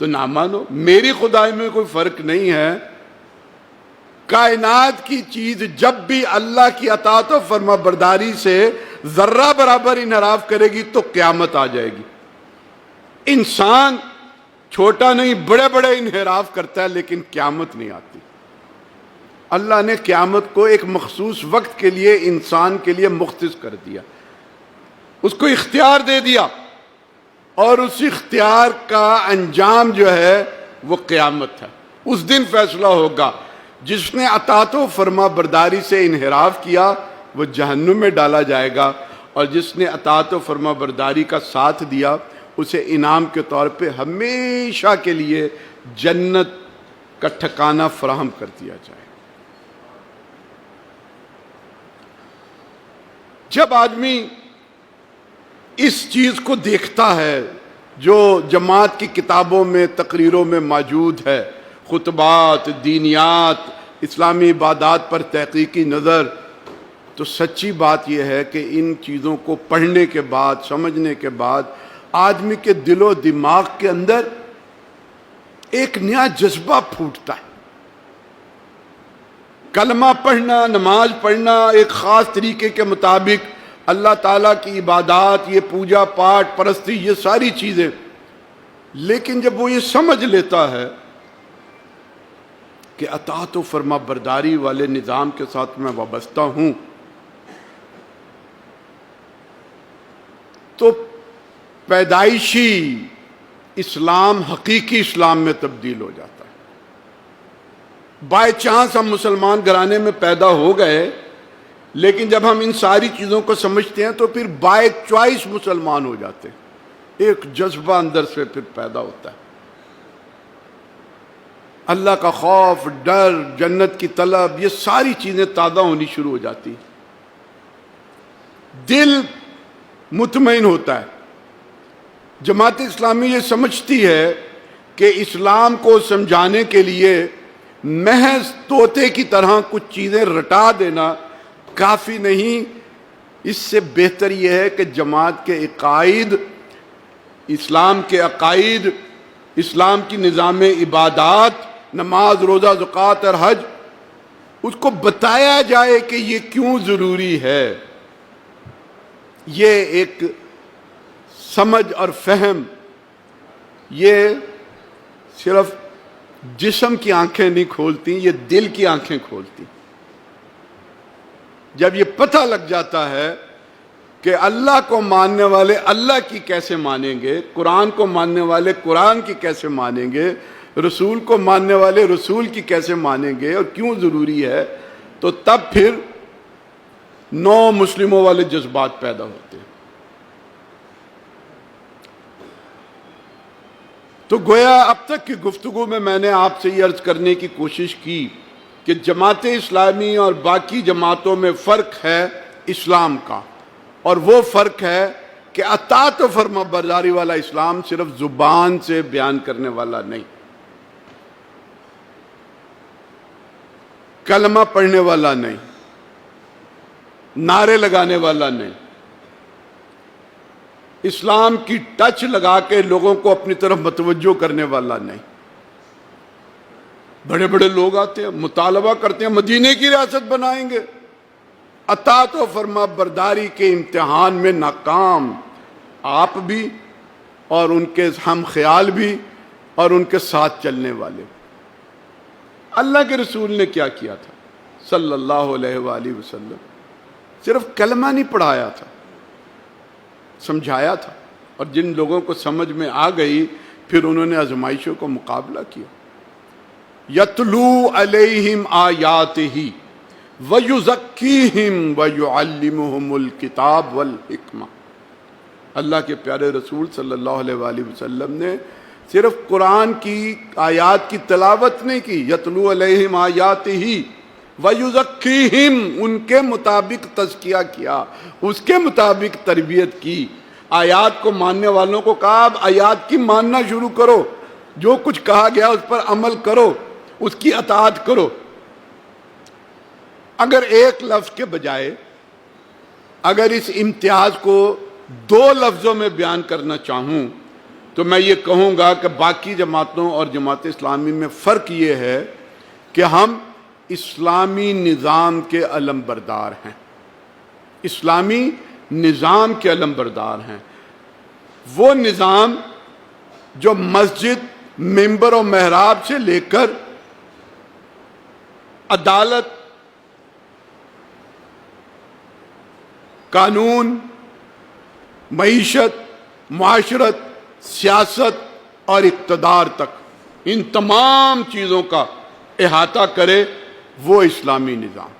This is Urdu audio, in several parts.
تو نہ مانو. میری خدائی میں کوئی فرق نہیں ہے. کائنات کی چیز جب بھی اللہ کی اطاعت و فرما برداری سے ذرہ برابر انحراف کرے گی تو قیامت آ جائے گی. انسان چھوٹا نہیں بڑے بڑے انحراف کرتا ہے لیکن قیامت نہیں آتی. اللہ نے قیامت کو ایک مخصوص وقت کے لیے انسان کے لیے مختص کر دیا, اس کو اختیار دے دیا, اور اس اختیار کا انجام جو ہے وہ قیامت ہے. اس دن فیصلہ ہوگا. جس نے اطاعت و فرما برداری سے انحراف کیا وہ جہنم میں ڈالا جائے گا, اور جس نے اطاعت و فرما برداری کا ساتھ دیا اسے انعام کے طور پہ ہمیشہ کے لیے جنت کا ٹھکانہ فراہم کر دیا جائے. جب آدمی اس چیز کو دیکھتا ہے جو جماعت کی کتابوں میں تقریروں میں موجود ہے, خطبات, دینیات, اسلامی عبادات پر تحقیقی نظر, تو سچی بات یہ ہے کہ ان چیزوں کو پڑھنے کے بعد, سمجھنے کے بعد آدمی کے دل و دماغ کے اندر ایک نیا جذبہ پھوٹتا ہے. کلمہ پڑھنا, نماز پڑھنا ایک خاص طریقے کے مطابق, اللہ تعالیٰ کی عبادات, یہ پوجا پاٹ, پرستی, یہ ساری چیزیں, لیکن جب وہ یہ سمجھ لیتا ہے کہ اطاعت و فرما برداری والے نظام کے ساتھ میں وابستہ ہوں, تو پیدائشی اسلام حقیقی اسلام میں تبدیل ہو جاتا ہے. بائی چانس ہم مسلمان گھرانے میں پیدا ہو گئے, لیکن جب ہم ان ساری چیزوں کو سمجھتے ہیں تو پھر بائی چوائس مسلمان ہو جاتے ہیں. ایک جذبہ اندر سے پھر پیدا ہوتا ہے, اللہ کا خوف, ڈر, جنت کی طلب, یہ ساری چیزیں تازہ ہونی شروع ہو جاتی. دل مطمئن ہوتا ہے. جماعت اسلامی یہ سمجھتی ہے کہ اسلام کو سمجھانے کے لیے محض طوطے کی طرح کچھ چیزیں رٹا دینا کافی نہیں. اس سے بہتر یہ ہے کہ جماعت کے عقائد, اسلام کے عقائد, اسلام کی نظام عبادات, نماز, روزہ, زکوٰۃ اور حج, اس کو بتایا جائے کہ یہ کیوں ضروری ہے. یہ ایک سمجھ اور فہم, یہ صرف جسم کی آنکھیں نہیں کھولتی, یہ دل کی آنکھیں کھولتی. جب یہ پتہ لگ جاتا ہے کہ اللہ کو ماننے والے اللہ کی کیسے مانیں گے, قرآن کو ماننے والے قرآن کی کیسے مانیں گے, رسول کو ماننے والے رسول کی کیسے مانیں گے اور کیوں ضروری ہے, تو تب پھر نو مسلموں والے جذبات پیدا ہوتے ہیں. تو گویا اب تک کی گفتگو میں نے آپ سے یہ عرض کرنے کی کوشش کی کہ جماعت اسلامی اور باقی جماعتوں میں فرق ہے اسلام کا, اور وہ فرق ہے کہ اطاعت و فرما برداری والا اسلام صرف زبان سے بیان کرنے والا نہیں, کلمہ پڑھنے والا نہیں, نعرے لگانے والا نہیں, اسلام کی ٹچ لگا کے لوگوں کو اپنی طرف متوجہ کرنے والا نہیں. بڑے بڑے لوگ آتے ہیں, مطالبہ کرتے ہیں مدینے کی ریاست بنائیں گے, اطاعت و فرما برداری کے امتحان میں ناکام آپ بھی اور ان کے ہم خیال بھی اور ان کے ساتھ چلنے والے. اللہ کے رسول نے کیا کیا تھا صلی اللہ علیہ وآلہ وسلم؟ صرف کلمہ نہیں پڑھایا تھا, سمجھایا تھا, اور جن لوگوں کو سمجھ میں آ گئی پھر انہوں نے آزمائشوں کو مقابلہ کیا. یتلو علیہم آیاتہ ویزکیہم ویعلمہم الکتاب والحکمہ. اللہ کے پیارے رسول صلی اللہ علیہ وآلہ وسلم نے صرف قرآن کی آیات کی تلاوت نہیں کی, یتلو علیہم آیاتہ ویزکیہم, ان کے مطابق تزکیہ کیا, اس کے مطابق تربیت کی. آیات کو ماننے والوں کو کہا اب آیات کی ماننا شروع کرو, جو کچھ کہا گیا اس پر عمل کرو, اس کی اطاعت کرو. اگر ایک لفظ کے بجائے اگر اس امتیاز کو 2 لفظوں میں بیان کرنا چاہوں تو میں یہ کہوں گا کہ باقی جماعتوں اور جماعت اسلامی میں فرق یہ ہے کہ ہم اسلامی نظام کے علم بردار ہیں، اسلامی نظام کے علم بردار ہیں۔ وہ نظام جو مسجد، ممبر و محراب سے لے کر عدالت، قانون، معیشت، معاشرت، سیاست اور اقتدار تک ان تمام چیزوں کا احاطہ کرے، وہ اسلامی نظام۔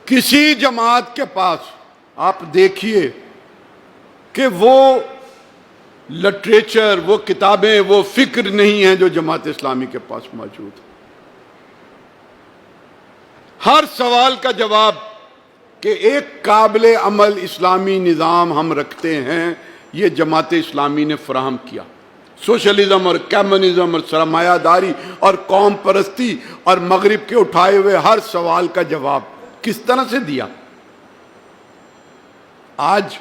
کسی جماعت کے پاس آپ دیکھیے کہ وہ لٹریچر، وہ کتابیں، وہ فکر نہیں ہیں جو جماعت اسلامی کے پاس موجود ہے۔ ہر سوال کا جواب کہ ایک قابل عمل اسلامی نظام ہم رکھتے ہیں، یہ جماعت اسلامی نے فراہم کیا۔ سوشلزم اور کمیونزم اور سرمایہ داری اور قوم پرستی اور مغرب کے اٹھائے ہوئے ہر سوال کا جواب کس طرح سے دیا، آج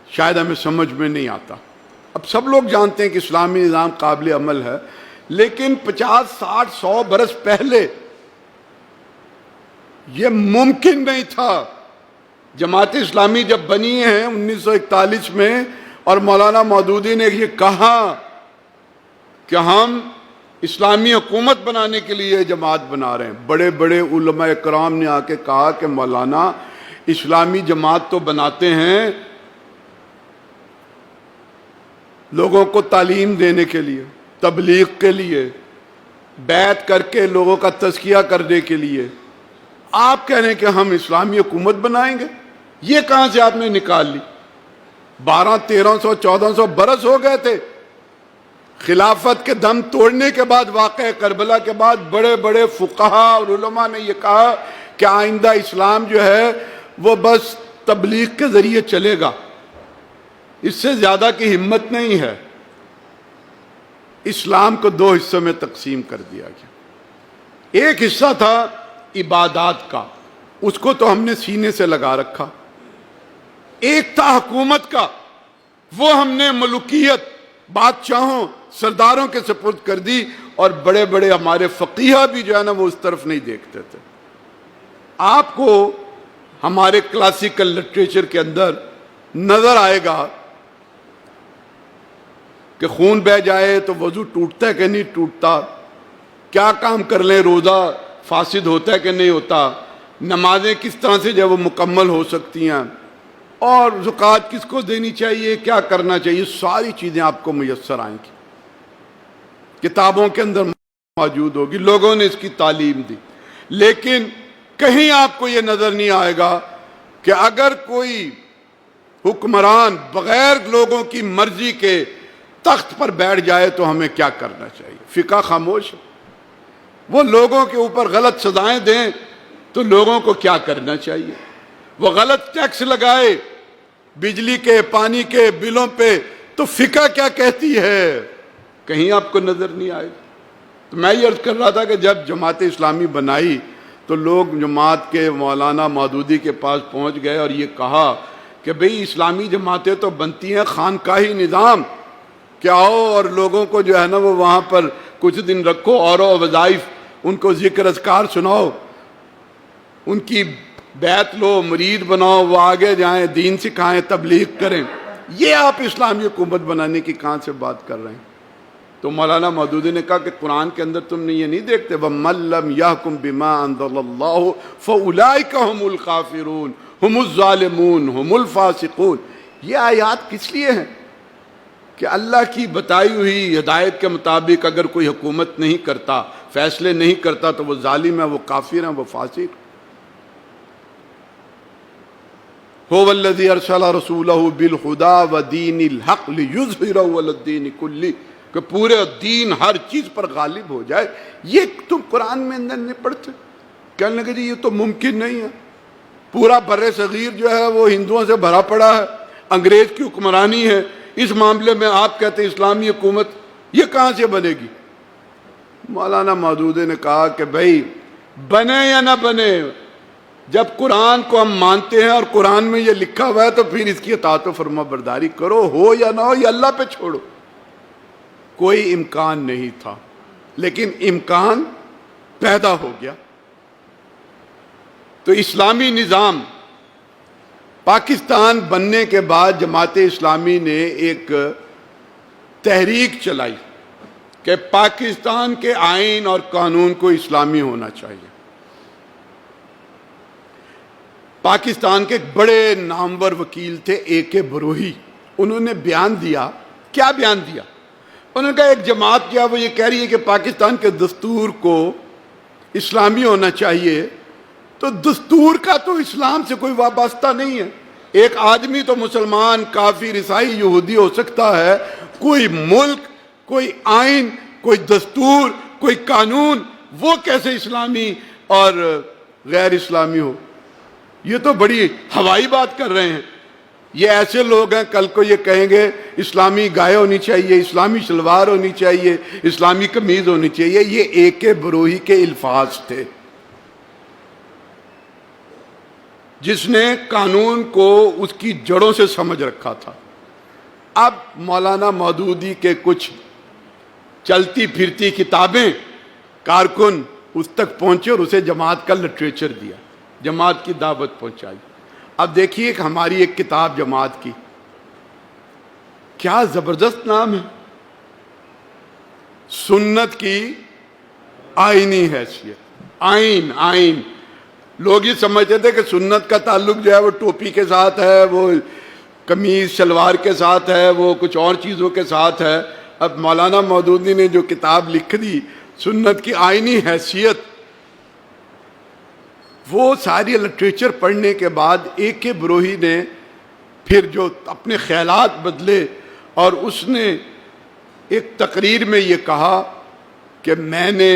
شاید ہمیں سمجھ میں نہیں آتا۔ اب سب لوگ جانتے ہیں کہ اسلامی نظام قابل عمل ہے، لیکن 50، 60، 100 برس پہلے یہ ممکن نہیں تھا۔ جماعت اسلامی جب بنی ہے 1941 میں، اور مولانا مودودی نے یہ کہا کہ ہم اسلامی حکومت بنانے کے لیے جماعت بنا رہے ہیں، بڑے بڑے علماء کرام نے آ کے کہا کہ مولانا اسلامی جماعت تو بناتے ہیں لوگوں کو تعلیم دینے کے لیے، تبلیغ کے لیے، بیعت کر کے لوگوں کا تزکیہ کرنے کے لیے، آپ کہہ رہے ہیں کہ ہم اسلامی حکومت بنائیں گے؟ یہ کہاں سے آپ نے نکال لی؟ 1200، 1300، 1400 برس ہو گئے تھے۔ خلافت کے دم توڑنے کے بعد، واقعہ کربلا کے بعد، بڑے بڑے فقہا اور علماء نے یہ کہا کہ آئندہ اسلام جو ہے وہ بس تبلیغ کے ذریعے چلے گا، اس سے زیادہ کی ہمت نہیں ہے۔ اسلام کو 2 حصوں میں تقسیم کر دیا گیا۔ ایک حصہ تھا عبادات کا، اس کو تو ہم نے سینے سے لگا رکھا۔ ایک تھا حکومت کا، وہ ہم نے ملوکیت، بادشاہوں، سرداروں کے سپرد کر دی، اور بڑے بڑے ہمارے فقیہ بھی جو ہے نا وہ اس طرف نہیں دیکھتے تھے۔ آپ کو ہمارے کلاسیکل لٹریچر کے اندر نظر آئے گا کہ خون بہ جائے تو وضو ٹوٹتا ہے کہ نہیں ٹوٹتا، کیا کام کر لیں روزہ فاسد ہوتا ہے کہ نہیں ہوتا، نمازیں کس طرح سے جو وہ مکمل ہو سکتی ہیں، اور زکوٰۃ کس کو دینی چاہیے، کیا کرنا چاہیے، ساری چیزیں آپ کو میسر آئیں گی، کتابوں کے اندر موجود ہوگی، لوگوں نے اس کی تعلیم دی۔ لیکن کہیں آپ کو یہ نظر نہیں آئے گا کہ اگر کوئی حکمران بغیر لوگوں کی مرضی کے تخت پر بیٹھ جائے تو ہمیں کیا کرنا چاہیے۔ فقہ خاموش ہے۔ وہ لوگوں کے اوپر غلط سزائیں دیں تو لوگوں کو کیا کرنا چاہیے۔ وہ غلط ٹیکس لگائے بجلی کے، پانی کے بلوں پہ، تو فقہ کیا کہتی ہے، کہیں آپ کو نظر نہیں آئے۔ تو میں یہ عرض کر رہا تھا کہ جب جماعت اسلامی بنائی تو لوگ جماعت کے مولانا مودودی کے پاس پہنچ گئے اور یہ کہا کہ بھئی اسلامی جماعتیں تو بنتی ہیں خانقاہی نظام، کہ آؤ اور لوگوں کو جو ہے نا وہ وہاں پر کچھ دن رکھو، اور وظائف، ان کو ذکر اذکار سناؤ، ان کی بیعت لو، مرید بناؤ، وہ آگے جائیں، دین سکھائیں، تبلیغ کریں۔ یہ آپ اسلامی حکومت بنانے کی کہاں سے بات کر رہے ہیں؟ تو مولانا مودودی نے کہا کہ قرآن کے اندر تم نے یہ نہیں دیکھتے وَمَن لَّمْ يَحْكُم بِمَا أَنزَلَ اللَّهُ فَأُولَٰئِكَ هُمُ الْكَافِرُونَ هُمُ الظَّالِمُونَ هُمُ الْفَاسِقُونَ۔ یہ آیات کس لیے ہیں کہ اللہ کی بتائی ہوئی ہدایت کے مطابق اگر کوئی حکومت نہیں کرتا، فیصلے نہیں کرتا، تو وہ ظالم ہے، وہ کافر ہیں، وہ فاسق۔ هُوَ الَّذِي أَرْسَلَ رَسُولَهُ بِالْهُدَىٰ وَدِينِ الْحَقِّ لِيُظْهِرَهُ عَلَى الدِّينِ كُلِّهِ، کہ پورے دین ہر چیز پر غالب ہو جائے۔ یہ تم قرآن میں اندر نہیں پڑھتے؟ کہنے لگے جی یہ تو ممکن نہیں ہے، پورا بر صغیر جو ہے وہ ہندوؤں سے بھرا پڑا ہے، انگریز کی حکمرانی ہے، اس معاملے میں آپ کہتے ہیں اسلامی حکومت، یہ کہاں سے بنے گی؟ مولانا مودودی نے کہا کہ بھائی بنے یا نہ بنے، جب قرآن کو ہم مانتے ہیں اور قرآن میں یہ لکھا ہوا ہے تو پھر اس کی اطاعت و فرما برداری کرو، ہو یا نہ ہو، یہ اللہ پہ چھوڑو۔ کوئی امکان نہیں تھا، لیکن امکان پیدا ہو گیا۔ تو اسلامی نظام پاکستان بننے کے بعد جماعت اسلامی نے ایک تحریک چلائی کہ پاکستان کے آئین اور قانون کو اسلامی ہونا چاہیے۔ پاکستان کے بڑے نامور وکیل تھے اے کے بروہی، انہوں نے بیان دیا۔ کیا بیان دیا؟ انہوں نے کہا ایک جماعت کیا وہ یہ کہہ رہی ہے کہ پاکستان کے دستور کو اسلامی ہونا چاہیے، تو دستور کا تو اسلام سے کوئی وابستہ نہیں ہے۔ ایک آدمی تو مسلمان، کافر، عیسائی، یہودی ہو سکتا ہے، کوئی ملک، کوئی آئین، کوئی دستور، کوئی قانون وہ کیسے اسلامی اور غیر اسلامی ہو؟ یہ تو بڑی ہوائی بات کر رہے ہیں۔ یہ ایسے لوگ ہیں کل کو یہ کہیں گے اسلامی گائے ہونی چاہیے، اسلامی شلوار ہونی چاہیے، اسلامی قمیض ہونی چاہیے۔ یہ اے کے بروہی کے الفاظ تھے، جس نے قانون کو اس کی جڑوں سے سمجھ رکھا تھا۔ اب مولانا مودودی کے کچھ چلتی پھرتی کتابیں کارکن اس تک پہنچے اور اسے جماعت کا لٹریچر دیا، جماعت کی دعوت پہنچائی۔ اب دیکھیے کہ ہماری ایک کتاب جماعت کی، کیا زبردست نام ہے، سنت کی آئینی حیثیت۔ آئین آئین لوگ یہ سمجھتے تھے کہ سنت کا تعلق جو ہے وہ ٹوپی کے ساتھ ہے، وہ قمیض شلوار کے ساتھ ہے، وہ کچھ اور چیزوں کے ساتھ ہے۔ اب مولانا مودودی نے جو کتاب لکھ دی سنت کی آئینی حیثیت، وہ ساری لٹریچر پڑھنے کے بعد اے کے بروہی نے پھر جو اپنے خیالات بدلے اور اس نے ایک تقریر میں یہ کہا کہ میں نے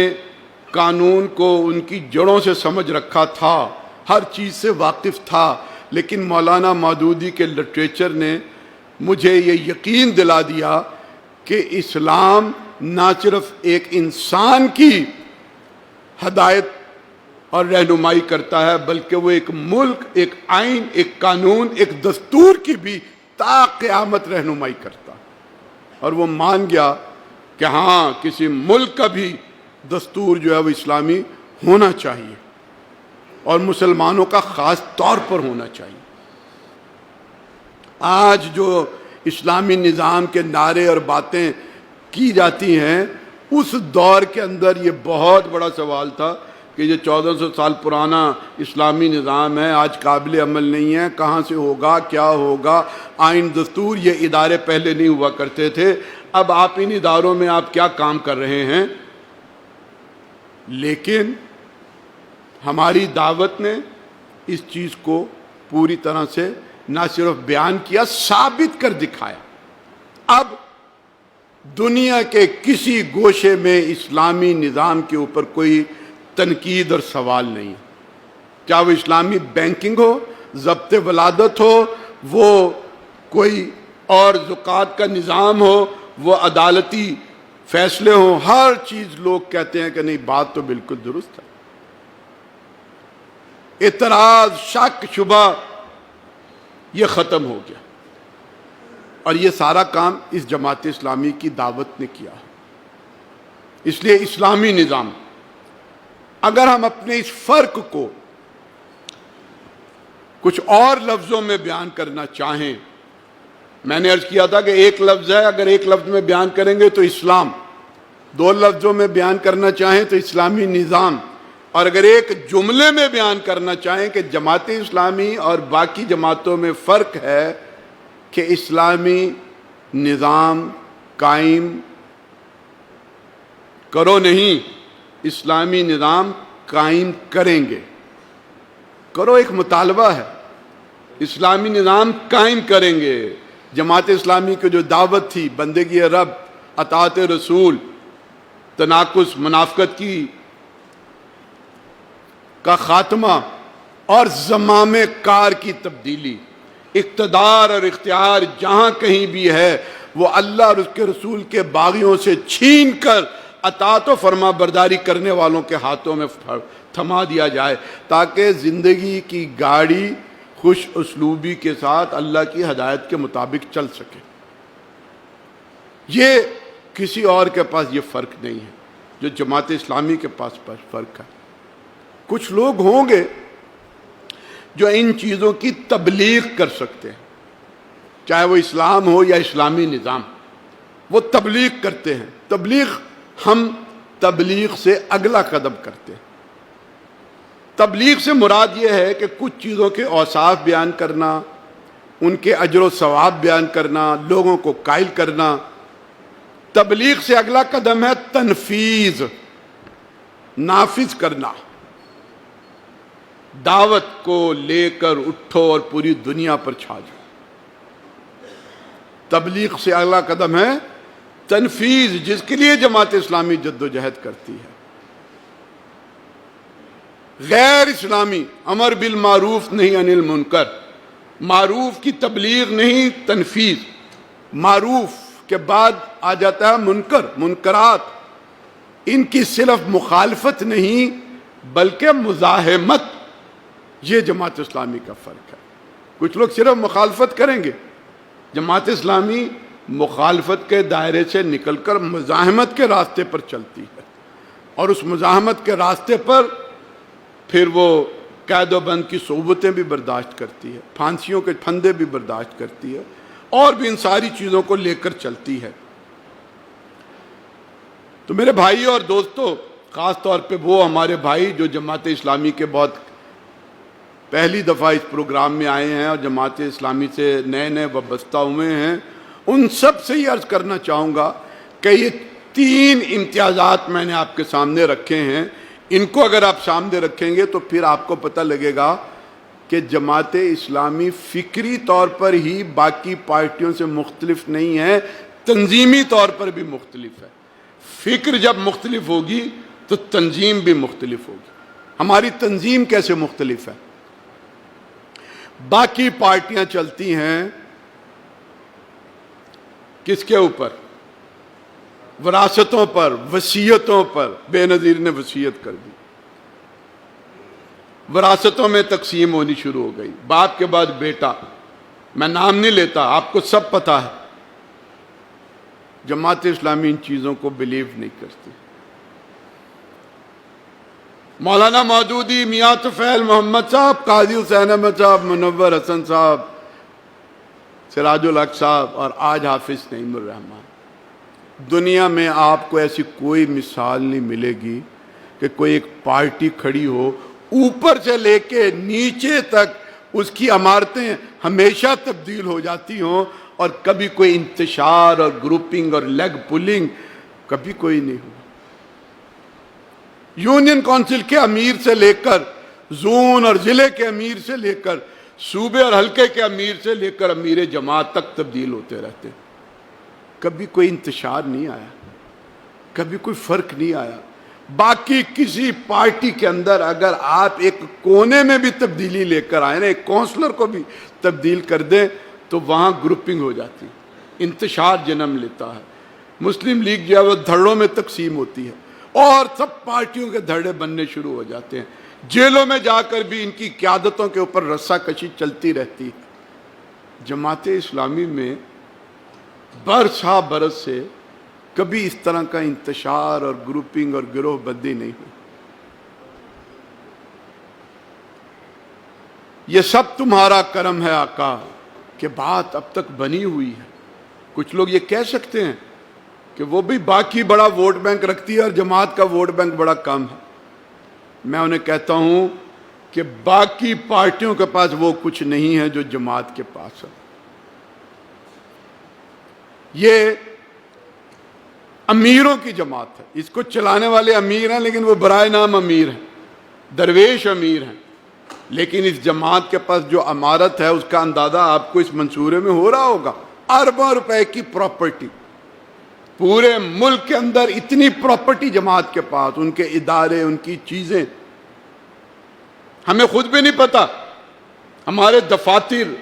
قانون کو ان کی جڑوں سے سمجھ رکھا تھا، ہر چیز سے واقف تھا، لیکن مولانا مودودی کے لٹریچر نے مجھے یہ یقین دلا دیا کہ اسلام نہ صرف ایک انسان کی ہدایت اور رہنمائی کرتا ہے، بلکہ وہ ایک ملک، ایک آئین، ایک قانون، ایک دستور کی بھی تا قیامت رہنمائی کرتا ہے۔ اور وہ مان گیا کہ ہاں کسی ملک کا بھی دستور جو ہے وہ اسلامی ہونا چاہیے اور مسلمانوں کا خاص طور پر ہونا چاہیے۔ آج جو اسلامی نظام کے نعرے اور باتیں کی جاتی ہیں، اس دور کے اندر یہ بہت بڑا سوال تھا کہ یہ 1400 سال پرانا اسلامی نظام ہے، آج قابل عمل نہیں ہے، کہاں سے ہوگا، کیا ہوگا؟ آئین، دستور، یہ ادارے پہلے نہیں ہوا کرتے تھے، اب آپ ان اداروں میں آپ کیا کام کر رہے ہیں؟ لیکن ہماری دعوت نے اس چیز کو پوری طرح سے نہ صرف بیان کیا، ثابت کر دکھایا۔ اب دنیا کے کسی گوشے میں اسلامی نظام کے اوپر کوئی تنقید اور سوال نہیں، چاہے وہ اسلامی بینکنگ ہو، ضبط ولادت ہو، وہ کوئی اور زکوٰۃ کا نظام ہو، وہ عدالتی فیصلے ہوں، ہر چیز لوگ کہتے ہیں کہ نہیں، بات تو بالکل درست ہے۔ اعتراض، شک، شبہ یہ ختم ہو گیا، اور یہ سارا کام اس جماعت اسلامی کی دعوت نے کیا۔ اس لیے اسلامی نظام، اگر ہم اپنے اس فرق کو کچھ اور لفظوں میں بیان کرنا چاہیں، میں نے عرض کیا تھا کہ ایک لفظ ہے، اگر ایک لفظ میں بیان کریں گے تو اسلام، دو لفظوں میں بیان کرنا چاہیں تو اسلامی نظام، اور اگر ایک جملے میں بیان کرنا چاہیں کہ جماعت اسلامی اور باقی جماعتوں میں فرق ہے کہ اسلامی نظام قائم کرو نہیں، اسلامی نظام قائم کریں گے۔ کرو ایک مطالبہ ہے، اسلامی نظام قائم کریں گے۔ جماعت اسلامی کی جو دعوت تھی، بندگی رب، اطاعت رسول، تناقض، منافقت کا خاتمہ اور زمام کار کی تبدیلی، اقتدار اور اختیار جہاں کہیں بھی ہے وہ اللہ اور اس کے رسول کے باغیوں سے چھین کر اطاعت و فرما برداری کرنے والوں کے ہاتھوں میں تھما دیا جائے تاکہ زندگی کی گاڑی خوش اسلوبی کے ساتھ اللہ کی ہدایت کے مطابق چل سکے۔ یہ کسی اور کے پاس یہ فرق نہیں ہے جو جماعت اسلامی کے پاس فرق ہے۔ کچھ لوگ ہوں گے جو ان چیزوں کی تبلیغ کر سکتے ہیں، چاہے وہ اسلام ہو یا اسلامی نظام، وہ تبلیغ کرتے ہیں۔ ہم تبلیغ سے اگلا قدم کرتے ہیں۔ تبلیغ سے مراد یہ ہے کہ کچھ چیزوں کے اوصاف بیان کرنا، ان کے اجر و ثواب بیان کرنا، لوگوں کو قائل کرنا۔ تبلیغ سے اگلا قدم ہے تنفیذ، نافذ کرنا۔ دعوت کو لے کر اٹھو اور پوری دنیا پر چھا جاؤ۔ تبلیغ سے اگلا قدم ہے تنفیذ، جس کے لیے جماعت اسلامی جد و جہد کرتی ہے۔ غیر اسلامی امر بالمعروف نہیں عن المنکر، معروف کی تبلیغ نہیں تنفیذ۔ معروف کے بعد آ جاتا ہے منکر، منکرات، ان کی صرف مخالفت نہیں بلکہ مزاحمت۔ یہ جماعت اسلامی کا فرق ہے۔ کچھ لوگ صرف مخالفت کریں گے، جماعت اسلامی مخالفت کے دائرے سے نکل کر مزاحمت کے راستے پر چلتی ہے، اور اس مزاحمت کے راستے پر پھر وہ قید و بند کی صعوبتیں بھی برداشت کرتی ہے، پھانسیوں کے پھندے بھی برداشت کرتی ہے، اور بھی ان ساری چیزوں کو لے کر چلتی ہے۔ تو میرے بھائی اور دوستو، خاص طور پہ وہ ہمارے بھائی جو جماعت اسلامی کے بہت پہلی دفعہ اس پروگرام میں آئے ہیں اور جماعت اسلامی سے نئے وابستہ ہوئے ہیں، ان سب سے یہ عرض کرنا چاہوں گا کہ یہ 3 امتیازات میں نے آپ کے سامنے رکھے ہیں۔ ان کو اگر آپ سامنے رکھیں گے تو پھر آپ کو پتہ لگے گا کہ جماعت اسلامی فکری طور پر ہی باقی پارٹیوں سے مختلف نہیں ہے، تنظیمی طور پر بھی مختلف ہے۔ فکر جب مختلف ہوگی تو تنظیم بھی مختلف ہوگی۔ ہماری تنظیم کیسے مختلف ہے؟ باقی پارٹیاں چلتی ہیں کس کے اوپر؟ وراثتوں پر، وصیتوں پر۔ بے نظیر نے وصیت کر دی، وراثتوں میں تقسیم ہونی شروع ہو گئی، باپ کے بعد بیٹا۔ میں نام نہیں لیتا، آپ کو سب پتہ ہے۔ جماعت اسلامی ان چیزوں کو بلیو نہیں کرتی۔ مولانا مودودی، میاں طفیل محمد صاحب، قاضی حسین احمد صاحب، منور حسن صاحب، سراج الحق صاحب، اور آج حافظ نعیم الرحمن۔ دنیا میں آپ کو ایسی کوئی مثال نہیں ملے گی کہ کوئی ایک پارٹی کھڑی ہو، اوپر سے لے کے نیچے تک اس کی عمارتیں ہمیشہ تبدیل ہو جاتی ہوں، اور کبھی کوئی انتشار اور گروپنگ اور لیگ پولنگ کبھی کوئی نہیں ہو۔ یونین کونسل کے امیر سے لے کر، زون اور ضلع کے امیر سے لے کر، صوبے اور حلقے کے امیر سے لے کر امیر جماعت تک تبدیل ہوتے رہتے ہیں۔ کبھی کوئی انتشار نہیں آیا، کبھی کوئی فرق نہیں آیا۔ باقی کسی پارٹی کے اندر اگر آپ ایک کونے میں بھی تبدیلی لے کر آئیں نا، ایک کونسلر کو بھی تبدیل کر دیں تو وہاں گروپنگ ہو جاتی ہے، انتشار جنم لیتا ہے۔ مسلم لیگ جو ہے وہ دھڑوں میں تقسیم ہوتی ہے، اور سب پارٹیوں کے دھڑے بننے شروع ہو جاتے ہیں۔ جیلوں میں جا کر بھی ان کی قیادتوں کے اوپر رسہ کشی چلتی رہتی ہے۔ جماعت اسلامی میں برسا برس سے کبھی اس طرح کا انتشار اور گروپنگ اور گروہ بندی نہیں ہوئی۔ یہ سب تمہارا کرم ہے آقا کہ بات اب تک بنی ہوئی ہے۔ کچھ لوگ یہ کہہ سکتے ہیں کہ وہ بھی باقی بڑا ووٹ بینک رکھتی ہے اور جماعت کا ووٹ بینک بڑا کم ہے۔ میں انہیں کہتا ہوں کہ باقی پارٹیوں کے پاس وہ کچھ نہیں ہے جو جماعت کے پاس ہے۔ یہ امیروں کی جماعت ہے، اس کو چلانے والے امیر ہیں لیکن وہ برائے نام امیر ہیں، درویش امیر ہیں۔ لیکن اس جماعت کے پاس جو عمارت ہے اس کا اندازہ آپ کو اس منصورے میں ہو رہا ہوگا۔ اربوں روپے کی پراپرٹی، پورے ملک کے اندر اتنی پراپرٹی جماعت کے پاس، ان کے ادارے، ان کی چیزیں ہمیں خود بھی نہیں پتا۔ ہمارے دفاتر،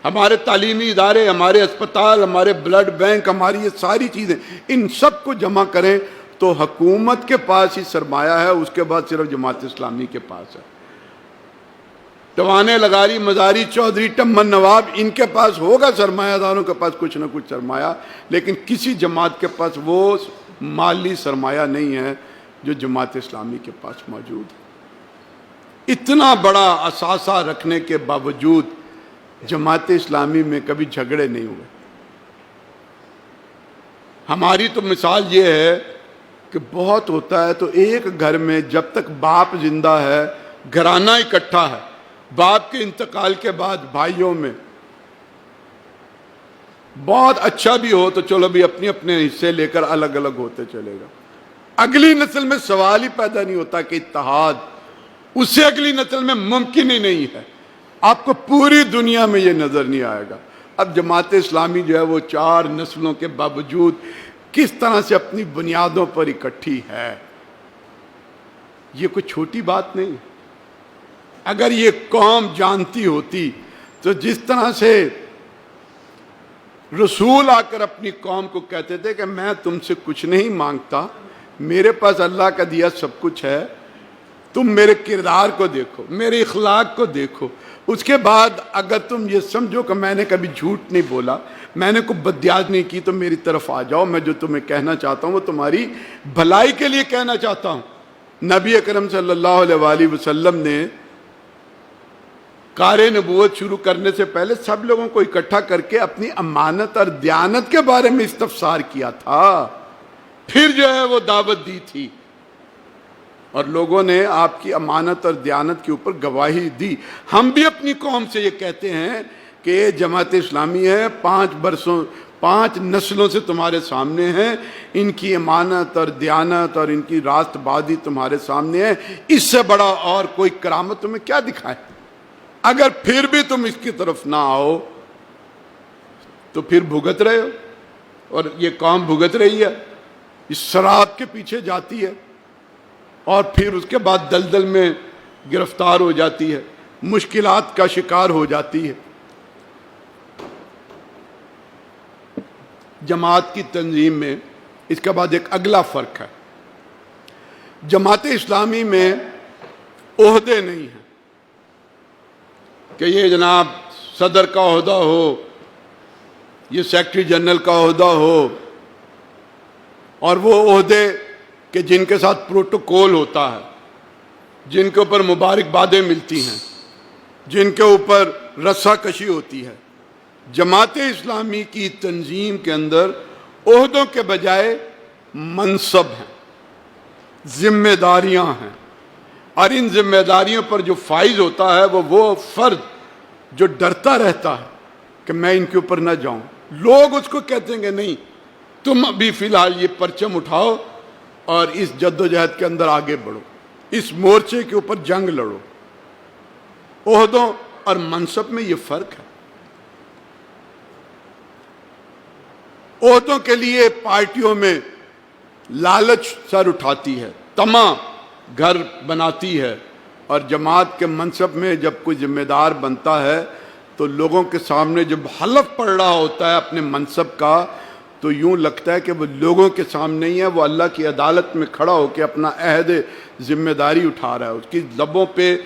ہمارے تعلیمی ادارے، ہمارے اسپتال، ہمارے بلڈ بینک، ہماری یہ ساری چیزیں، ان سب کو جمع کریں تو حکومت کے پاس ہی سرمایہ ہے، اس کے بعد صرف جماعت اسلامی کے پاس ہے۔ ٹوانے، لغاری، مزاری، چودھری، ٹمن، نواب، ان کے پاس ہوگا سرمایہ داروں کے پاس کچھ نہ کچھ سرمایہ، لیکن کسی جماعت کے پاس وہ مالی سرمایہ نہیں ہے جو جماعت اسلامی کے پاس موجود ہے۔ اتنا بڑا اثاثہ رکھنے کے باوجود جماعت اسلامی میں کبھی جھگڑے نہیں ہوئے۔ ہماری تو مثال یہ ہے کہ بہت ہوتا ہے تو ایک گھر میں جب تک باپ زندہ ہے گھرانہ اکٹھا ہے، باپ کے انتقال کے بعد بھائیوں میں بہت اچھا بھی ہو تو چلو بھی اپنے اپنے حصے لے کر الگ الگ ہوتے چلے گا، اگلی نسل میں سوال ہی پیدا نہیں ہوتا کہ اتحاد، اس سے اگلی نسل میں ممکن ہی نہیں ہے۔ آپ کو پوری دنیا میں یہ نظر نہیں آئے گا۔ اب جماعت اسلامی جو ہے وہ 4 نسلوں کے باوجود کس طرح سے اپنی بنیادوں پر اکٹھی ہے، یہ کوئی چھوٹی بات نہیں۔ اگر یہ قوم جانتی ہوتی تو جس طرح سے رسول آ کر اپنی قوم کو کہتے تھے کہ میں تم سے کچھ نہیں مانگتا، میرے پاس اللہ کا دیا سب کچھ ہے، تم میرے کردار کو دیکھو، میرے اخلاق کو دیکھو، اس کے بعد اگر تم یہ سمجھو کہ میں نے کبھی جھوٹ نہیں بولا، میں نے کوئی بدیاز نہیں کی، تو میری طرف آ جاؤ، میں جو تمہیں کہنا چاہتا ہوں وہ تمہاری بھلائی کے لیے کہنا چاہتا ہوں۔ نبی اکرم صلی اللہ علیہ وآلہ وسلم نے کار نبوت شروع کرنے سے پہلے سب لوگوں کو اکٹھا کر کے اپنی امانت اور دیانت کے بارے میں استفسار کیا تھا، پھر جو ہے وہ دعوت دی تھی، اور لوگوں نے آپ کی امانت اور دیانت کے اوپر گواہی دی۔ ہم بھی اپنی قوم سے یہ کہتے ہیں کہ یہ جماعت اسلامی ہے، 5 نسلوں سے تمہارے سامنے ہے، ان کی امانت اور دیانت اور ان کی راست بازی تمہارے سامنے ہے، اس سے بڑا اور کوئی کرامت تمہیں کیا دکھائے؟ اگر پھر بھی تم اس کی طرف نہ آؤ تو پھر بھگت رہے ہو، اور یہ قوم بھگت رہی ہے، اس شراب کے پیچھے جاتی ہے اور پھر اس کے بعد دلدل میں گرفتار ہو جاتی ہے، مشکلات کا شکار ہو جاتی ہے۔ جماعت کی تنظیم میں اس کے بعد ایک اگلا فرق ہے، جماعت اسلامی میں عہدے نہیں ہیں کہ یہ جناب صدر کا عہدہ ہو، یہ سیکرٹری جنرل کا عہدہ ہو، اور وہ عہدے کہ جن کے ساتھ پروٹوکول ہوتا ہے، جن کے اوپر مبارکبادیں ملتی ہیں، جن کے اوپر رسا کشی ہوتی ہے۔ جماعت اسلامی کی تنظیم کے اندر عہدوں کے بجائے منصب ہیں، ذمہ داریاں ہیں، اور ان ذمہ داریوں پر جو فائز ہوتا ہے وہ فرد جو ڈرتا رہتا ہے کہ میں ان کے اوپر نہ جاؤں۔ لوگ اس کو کہتے ہیں کہ نہیں، تم ابھی فی الحال یہ پرچم اٹھاؤ اور اس جد و جہد کے اندر آگے بڑھو، اس مورچے کے اوپر جنگ لڑو۔ عہدوں اور منصب میں یہ فرق ہے۔ عہدوں کے لیے پارٹیوں میں لالچ سر اٹھاتی ہے، طمع گھر بناتی ہے، اور جماعت کے منصب میں جب کوئی ذمہ دار بنتا ہے تو لوگوں کے سامنے جب حلف پڑ رہا ہوتا ہے اپنے منصب کا، تو یوں لگتا ہے کہ وہ لوگوں کے سامنے ہی ہے، وہ اللہ کی عدالت میں کھڑا ہو کے اپنا عہد ذمہ داری اٹھا رہا ہے۔ اس کی لبوں پہ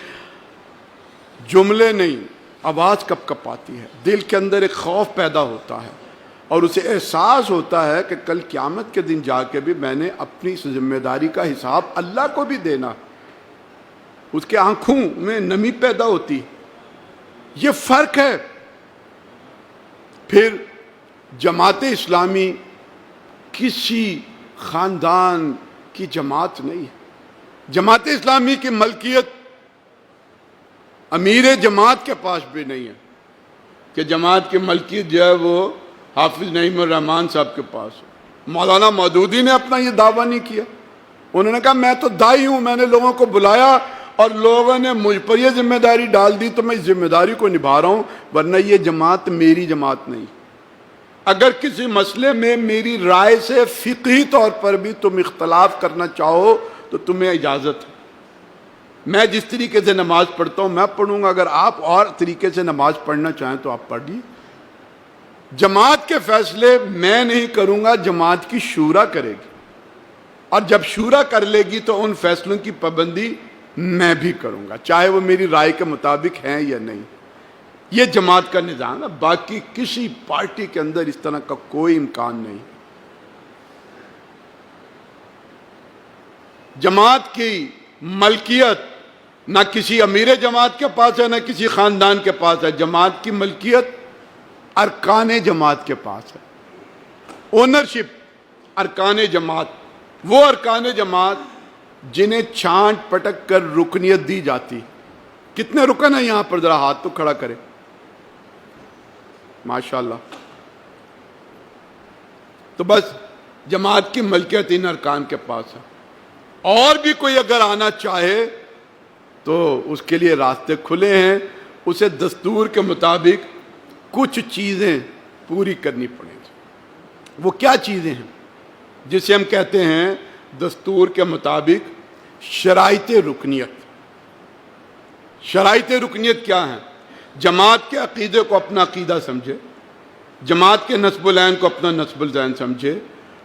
جملے نہیں، آواز کپ کپ آتی ہے، دل کے اندر ایک خوف پیدا ہوتا ہے، اور اسے احساس ہوتا ہے کہ کل قیامت کے دن جا کے بھی میں نے اپنی اس ذمہ داری کا حساب اللہ کو بھی دینا۔ اس کے آنکھوں میں نمی پیدا ہوتی، یہ فرق ہے۔ پھر جماعت اسلامی کسی خاندان کی جماعت نہیں ہے۔ جماعت اسلامی کی ملکیت امیر جماعت کے پاس بھی نہیں ہے کہ جماعت کی ملکیت جو ہے وہ حافظ نعیم الرحمن صاحب کے پاس ہو۔ مولانا مودودی نے اپنا یہ دعویٰ نہیں کیا، انہوں نے کہا میں تو دائی ہوں، میں نے لوگوں کو بلایا اور لوگوں نے مجھ پر یہ ذمہ داری ڈال دی تو میں اس ذمہ داری کو نبھا رہا ہوں، ورنہ یہ جماعت میری جماعت نہیں۔ اگر کسی مسئلے میں میری رائے سے فقہی طور پر بھی تم اختلاف کرنا چاہو تو تمہیں اجازت ہے، میں جس طریقے سے نماز پڑھتا ہوں میں پڑھوں گا، اگر آپ اور طریقے سے نماز پڑھنا چاہیں تو آپ پڑھ لیجیے۔ جماعت کے فیصلے میں نہیں کروں گا، جماعت کی شورا کرے گی، اور جب شورا کر لے گی تو ان فیصلوں کی پابندی میں بھی کروں گا، چاہے وہ میری رائے کے مطابق ہیں یا نہیں۔ یہ جماعت کا نظام ہے، باقی کسی پارٹی کے اندر اس طرح کا کوئی امکان نہیں۔ جماعت کی ملکیت نہ کسی امیر جماعت کے پاس ہے، نہ کسی خاندان کے پاس ہے۔ جماعت کی ملکیت ارکان جماعت کے پاس ہے۔ اونرشپ ارکان جماعت، وہ ارکان جماعت جنہیں چھانٹ پٹک کر رکنیت دی جاتی۔ کتنے رکن ہیں یہاں پر؟ ذرا ہاتھ تو کھڑا کرے، ماشاءاللہ۔ تو بس جماعت کی ملکیت ان ارکان کے پاس ہے، اور بھی کوئی اگر آنا چاہے تو اس کے لیے راستے کھلے ہیں۔ اسے دستور کے مطابق کچھ چیزیں پوری کرنی پڑیں گی۔ وہ کیا چیزیں ہیں؟ جسے ہم کہتے ہیں دستور کے مطابق شرائط رکنیت۔ شرائط رکنیت کیا ہیں؟ جماعت کے عقیدے کو اپنا عقیدہ سمجھے، جماعت کے نصب العین کو اپنا نصب العین سمجھے،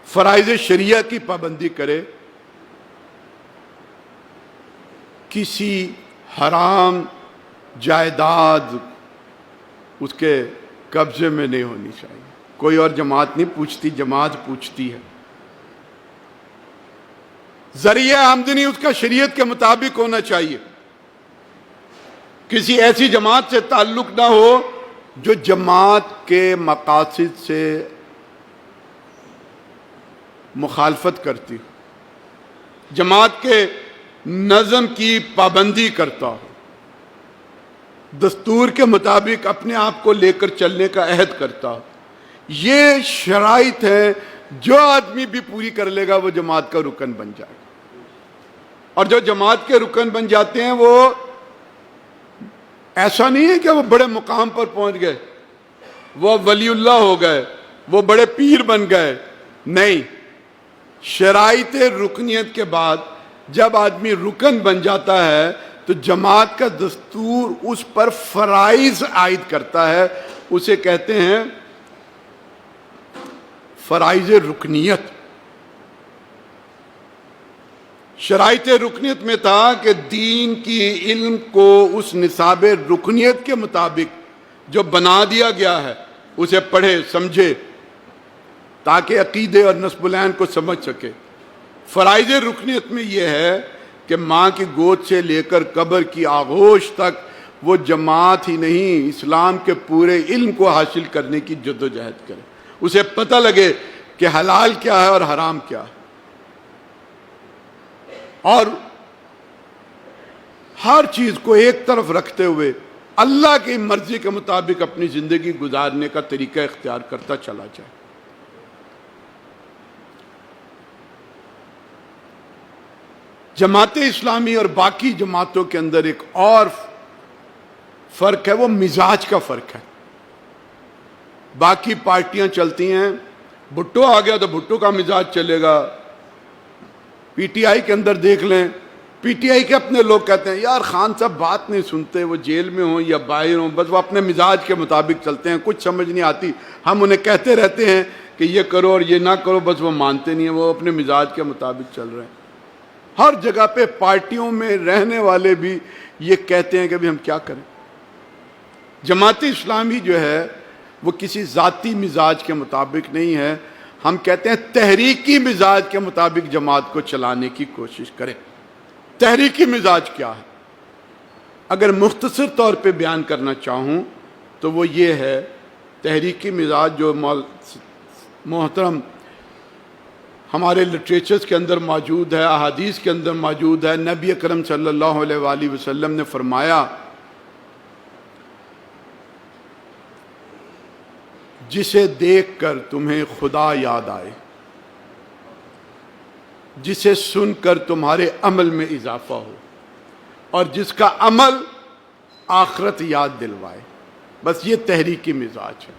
فرائض شریعہ کی پابندی کرے، کسی حرام جائیداد اس کے قبضے میں نہیں ہونی چاہیے۔ کوئی اور جماعت نہیں پوچھتی، جماعت پوچھتی ہے۔ ذریعہ آمدنی اس کا شریعت کے مطابق ہونا چاہیے۔ کسی ایسی جماعت سے تعلق نہ ہو جو جماعت کے مقاصد سے مخالفت کرتی ہو، جماعت کے نظم کی پابندی کرتا ہو، دستور کے مطابق اپنے آپ کو لے کر چلنے کا عہد کرتا ہو۔ یہ شرائط ہے، جو آدمی بھی پوری کر لے گا وہ جماعت کا رکن بن جائے گا۔ اور جو جماعت کے رکن بن جاتے ہیں وہ ایسا نہیں ہے کہ وہ بڑے مقام پر پہنچ گئے، وہ ولی اللہ ہو گئے، وہ بڑے پیر بن گئے، نہیں۔ شرائط رکنیت کے بعد جب آدمی رکن بن جاتا ہے تو جماعت کا دستور اس پر فرائض عائد کرتا ہے، اسے کہتے ہیں فرائض رکنیت۔ شرائط رکنیت میں تھا کہ دین کی علم کو اس نصاب رکنیت کے مطابق جو بنا دیا گیا ہے اسے پڑھے سمجھے تاکہ عقیدے اور نصب العین کو سمجھ سکے۔ فرائض رکنیت میں یہ ہے کہ ماں کی گود سے لے کر قبر کی آغوش تک وہ جماعت ہی نہیں، اسلام کے پورے علم کو حاصل کرنے کی جدوجہد کرے، اسے پتہ لگے کہ حلال کیا ہے اور حرام کیا ہے، اور ہر چیز کو ایک طرف رکھتے ہوئے اللہ کی مرضی کے مطابق اپنی زندگی گزارنے کا طریقہ اختیار کرتا چلا جائے۔ جماعت اسلامی اور باقی جماعتوں کے اندر ایک اور فرق ہے، وہ مزاج کا فرق ہے۔ باقی پارٹیاں چلتی ہیں، بھٹو آ گیا تو بھٹو کا مزاج چلے گا۔ پی ٹی آئی کے اندر دیکھ لیں، پی ٹی آئی کے اپنے لوگ کہتے ہیں یار خان صاحب بات نہیں سنتے، وہ جیل میں ہوں یا باہر ہوں، بس وہ اپنے مزاج کے مطابق چلتے ہیں، کچھ سمجھ نہیں آتی، ہم انہیں کہتے رہتے ہیں کہ یہ کرو اور یہ نہ کرو، بس وہ مانتے نہیں ہیں، وہ اپنے مزاج کے مطابق چل رہے ہیں۔ ہر جگہ پہ پارٹیوں میں رہنے والے بھی یہ کہتے ہیں کہ ہم کیا کریں۔ جماعت اسلامی جو ہے وہ کسی ذاتی مزاج کے مطابق نہیں ہے، ہم کہتے ہیں تحریکی مزاج کے مطابق جماعت کو چلانے کی کوشش کریں۔ تحریکی مزاج کیا ہے؟ اگر مختصر طور پہ بیان کرنا چاہوں تو وہ یہ ہے، تحریکی مزاج جو محترم ہمارے لٹریچرز کے اندر موجود ہے، احادیث کے اندر موجود ہے، نبی اکرم صلی اللہ علیہ وآلہ وسلم نے فرمایا جسے دیکھ کر تمہیں خدا یاد آئے، جسے سن کر تمہارے عمل میں اضافہ ہو، اور جس کا عمل آخرت یاد دلوائے، بس یہ تحریکی مزاج ہے۔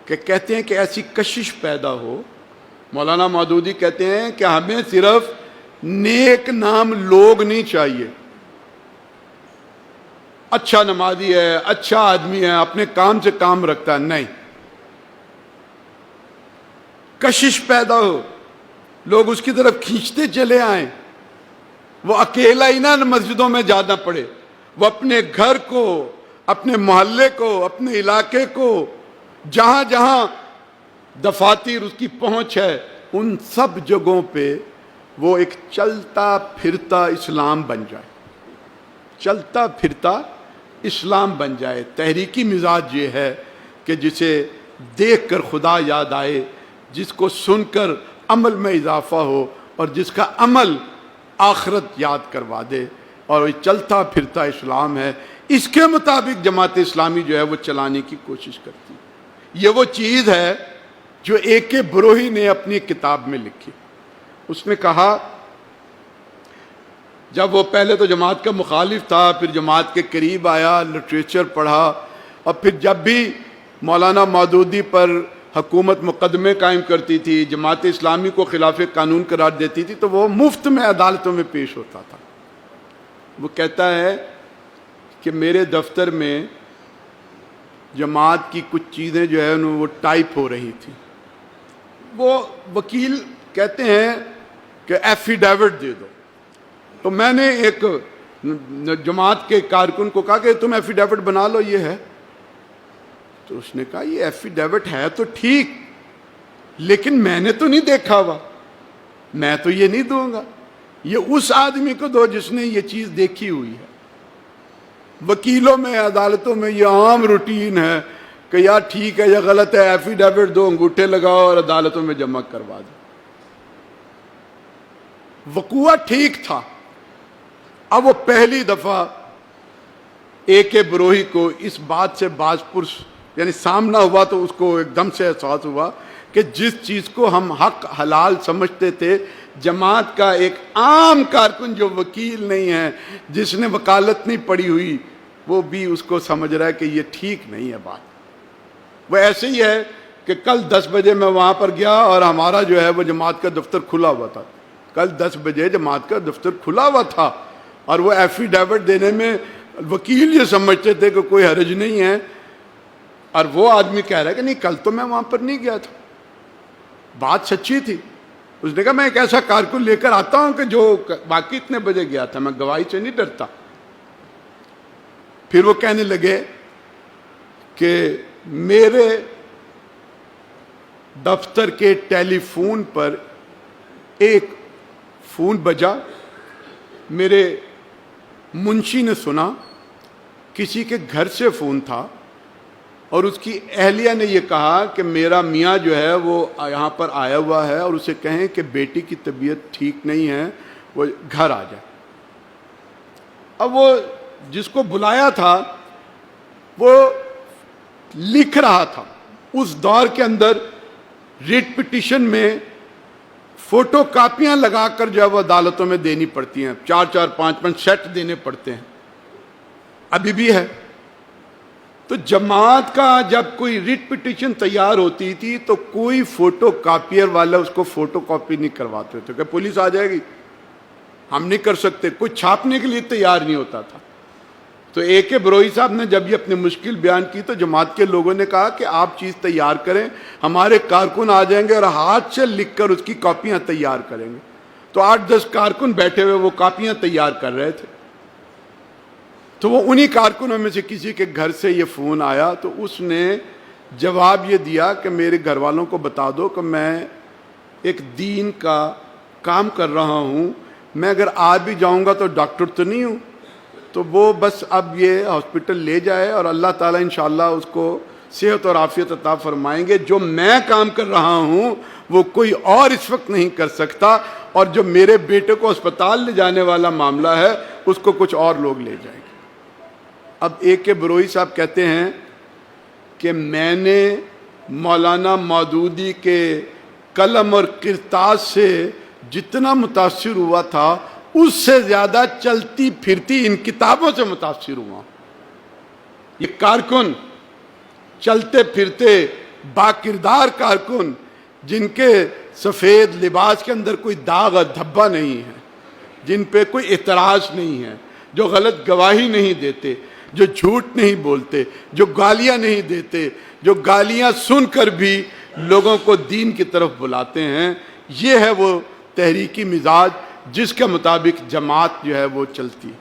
کہ کہتے ہیں کہ ایسی کشش پیدا ہو، مولانا مودودی کہتے ہیں کہ ہمیں صرف نیک نام لوگ نہیں چاہیے، اچھا نمازی ہے، اچھا آدمی ہے، اپنے کام سے کام رکھتا ہے، نہیں، کشش پیدا ہو لوگ اس کی طرف کھینچتے چلے آئیں، وہ اکیلا ہی نہ مسجدوں میں جانا پڑے، وہ اپنے گھر کو، اپنے محلے کو، اپنے علاقے کو، جہاں جہاں دفاتر اس کی پہنچ ہے، ان سب جگہوں پہ وہ ایک چلتا پھرتا اسلام بن جائے، چلتا پھرتا اسلام بن جائے۔ تحریکی مزاج یہ ہے کہ جسے دیکھ کر خدا یاد آئے، جس کو سن کر عمل میں اضافہ ہو، اور جس کا عمل آخرت یاد کروا دے، اور یہ چلتا پھرتا اسلام ہے۔ اس کے مطابق جماعت اسلامی جو ہے وہ چلانے کی کوشش کرتی ہے۔ یہ وہ چیز ہے جو اے کے بروہی نے اپنی کتاب میں لکھی۔ اس نے کہا، جب وہ پہلے تو جماعت کا مخالف تھا، پھر جماعت کے قریب آیا، لٹریچر پڑھا، اور پھر جب بھی مولانا مودودی پر حکومت مقدمے قائم کرتی تھی، جماعت اسلامی کو خلاف قانون قرار دیتی تھی، تو وہ مفت میں عدالتوں میں پیش ہوتا تھا۔ وہ کہتا ہے کہ میرے دفتر میں جماعت کی کچھ چیزیں جو ہے وہ ٹائپ ہو رہی تھیں۔ وہ وکیل کہتے ہیں کہ ایفیڈیوٹ دے دو، تو میں نے ایک جماعت کے کارکن کو کہا کہ تم ایفیڈیوٹ بنا لو، یہ ہے۔ تو اس نے کہا یہ ایفیڈیوٹ ہے تو ٹھیک، لیکن میں نے تو نہیں دیکھا ہوا، میں تو یہ نہیں دوں گا، یہ اس آدمی کو دو جس نے یہ چیز دیکھی ہوئی ہے۔ وکیلوں میں، عدالتوں میں یہ عام روٹین ہے کہ یار ٹھیک ہے یا غلط ہے، ایفیڈیوٹ دو، انگوٹھے لگاؤ اور عدالتوں میں جمع کروا دو۔ وقوع ٹھیک تھا۔ اب وہ پہلی دفعہ اے کے بروہی کو اس بات سے باز پرس یعنی سامنا ہوا، تو اس کو ایک دم سے احساس ہوا کہ جس چیز کو ہم حق حلال سمجھتے تھے، جماعت کا ایک عام کارکن جو وکیل نہیں ہے، جس نے وکالت نہیں پڑھی ہوئی، وہ بھی اس کو سمجھ رہا ہے کہ یہ ٹھیک نہیں ہے بات۔ وہ ایسے ہی ہے کہ کل 10 بجے میں وہاں پر گیا اور ہمارا جو ہے وہ جماعت کا دفتر کھلا ہوا تھا، کل 10 بجے جماعت کا دفتر کھلا ہوا تھا، اور وہ ایفیڈیوٹ دینے میں وکیل یہ سمجھتے تھے کہ کوئی حرج نہیں ہے، اور وہ آدمی کہہ رہا ہے کہ نہیں کل تو میں وہاں پر نہیں گیا تھا، بات سچی تھی۔ اس نے کہا میں ایک ایسا کارکن لے کر آتا ہوں کہ جو واقعی اتنے بجے گیا تھا، میں گواہی سے نہیں ڈرتا۔ پھر وہ کہنے لگے کہ میرے دفتر کے ٹیلی فون پر ایک فون بجا، میرے منشی نے سنا، کسی کے گھر سے فون تھا، اور اس کی اہلیہ نے یہ کہا کہ میرا میاں جو ہے وہ یہاں پر آیا ہوا ہے، اور اسے کہیں کہ بیٹی کی طبیعت ٹھیک نہیں ہے، وہ گھر آ جائے۔ اب وہ جس کو بلایا تھا وہ لکھ رہا تھا۔ اس دور کے اندر ریٹ پٹیشن میں فوٹو کاپیاں لگا کر جو ہے وہ عدالتوں میں دینی پڑتی ہیں، 4 5 سیٹ دینے پڑتے ہیں، ابھی بھی ہے۔ تو جماعت کا جب کوئی ریٹ پٹیشن تیار ہوتی تھی تو کوئی فوٹو کاپیئر والا اس کو فوٹو کاپی نہیں کرواتے تھے کہ پولیس آ جائے گی، ہم نہیں کر سکتے، کوئی چھاپنے کے لیے تیار نہیں ہوتا تھا۔ تو اے کے بروہی صاحب نے جب یہ اپنی مشکل بیان کی تو جماعت کے لوگوں نے کہا کہ آپ چیز تیار کریں، ہمارے کارکن آ جائیں گے اور ہاتھ سے لکھ کر اس کی کاپیاں تیار کریں گے۔ تو 8-10 کارکن بیٹھے ہوئے وہ کاپیاں تیار کر رہے تھے۔ تو وہ انہی کارکنوں میں سے کسی کے گھر سے یہ فون آیا، تو اس نے جواب یہ دیا کہ میرے گھر والوں کو بتا دو کہ میں ایک دین کا کام کر رہا ہوں، میں اگر آ بھی جاؤں گا تو ڈاکٹر تو نہیں ہوں، تو وہ بس اب یہ ہاسپٹل لے جائے اور اللہ تعالیٰ انشاءاللہ اس کو صحت اور عافیت عطا فرمائیں گے۔ جو میں کام کر رہا ہوں وہ کوئی اور اس وقت نہیں کر سکتا، اور جو میرے بیٹے کو اسپتال لے جانے والا معاملہ ہے اس کو کچھ اور لوگ لے جائیں گے۔ اب اے کے بروہی صاحب کہتے ہیں کہ میں نے مولانا مودودی کے قلم اور کرتاز سے جتنا متاثر ہوا تھا اس سے زیادہ چلتی پھرتی ان کتابوں سے متاثر ہوا۔ یہ کارکن چلتے پھرتے باکردار کارکن جن کے سفید لباس کے اندر کوئی داغ اور دھبا نہیں ہے، جن پہ کوئی اعتراض نہیں ہے، جو غلط گواہی نہیں دیتے، جو جھوٹ نہیں بولتے، جو گالیاں نہیں دیتے، جو گالیاں سن کر بھی لوگوں کو دین کی طرف بلاتے ہیں، یہ ہے وہ تحریکی مزاج جس کے مطابق جماعت جو ہے وہ چلتی ہے۔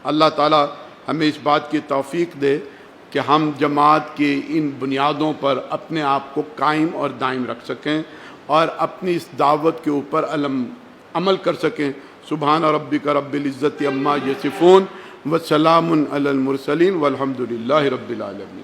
اللہ تعالی ہمیں اس بات کی توفیق دے کہ ہم جماعت کی ان بنیادوں پر اپنے آپ کو قائم اور دائم رکھ سکیں اور اپنی اس دعوت کے اوپر عمل کر سکیں۔ سبحان ربک رب العزت عما یصفون وسلام علی المرسلین والحمد للہ رب العالمین۔